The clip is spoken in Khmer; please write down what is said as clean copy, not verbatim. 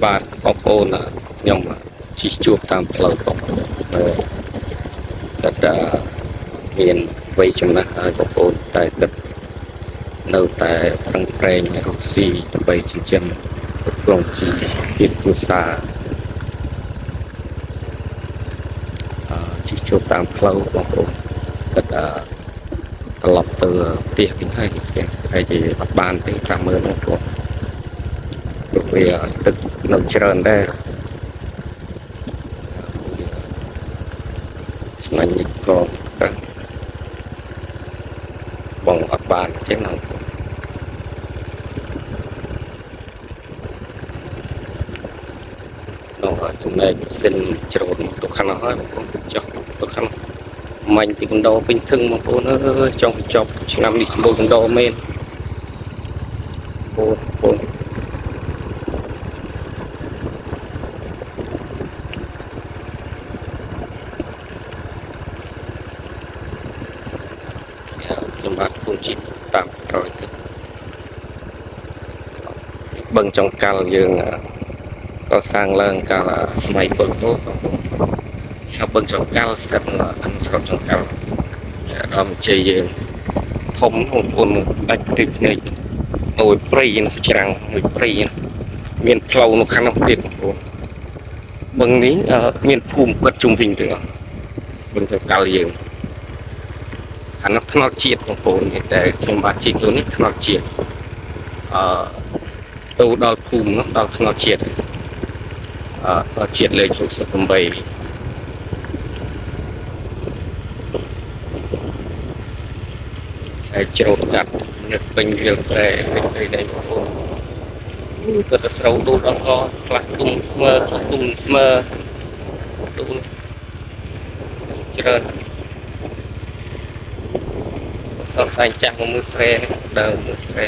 បាទបងប្អូនខ្ញុំជិះជួបតាមផ្លូវបងប្អូនគាត់មានវ័យចំណាស់ហើយបងប្អូនតែគាត់នៅតែប្រឹងប្រែងរកស៊ីដើម្បីចិញ្ចឹមក្រុមជីវិតគ្រួសារជិះជួបតាមផ្លូវបងប្អូនគាត់ត្រឡប់ទៅផ្ទះវិញហើយហើយជាអត់បានទេ50000បងប្អូនព្រោះវាទឹកនៅច្រើនដែរស្នាញ់ក៏បងអត់បានទេបងប្អូននោះចំណែកម៉ាស៊ីនច្រូតទៅខាងនោះហើយបងប្អូនចុះទៅខាងមាញ់ពីកណ្ដោពេញធឹងបងប្អូនអើយចង់បញ្ចប់ឆ្នាំនេះសម្បូរកណ្ដោមែនបងប្អូនខ្ញុំបាទពូនជីតាមក្រោយទឹកបឹងចុងកាល់យើងក៏សាងឡើងកាលសម័យពលពតហើយបឹងចុងកាល់ស្ថិតនៅក្នុងស្រុកចុងកាល់អារម្មណ៍ជ័យយើងធំបងប្អូនដាច់ទីភ្នែកអូយព្រៃនៅច្រាំងមួយព្រៃមានផ្លូវនៅខាងនោះទៀតបងប្អូនបឹងនេះមានភូមិពិតជុំវិញទាំងអស់បឹងចុងកាល់យើងខាងនោះថ្នល់ជាតិបងប្អូនតែខ្ញុំបាទជីកខ្លួននេះថ្នល់ជាតិទៅដល់ភូមិនោះដល់ថ្នល់ជាតិថ្នល់ជាតិលេខ68ហើយច្រូតកាត់នៅពេញវាលស្រែពេញព្រៃដីបងប្អូនគាត់ទៅស្រូវដូនអត់ក៏ខ្លះទុំស្មើខ្លះទុំស្មើដូនច្រើនសរសៃចាស់មកមើលស្រែដើមមើលស្រែ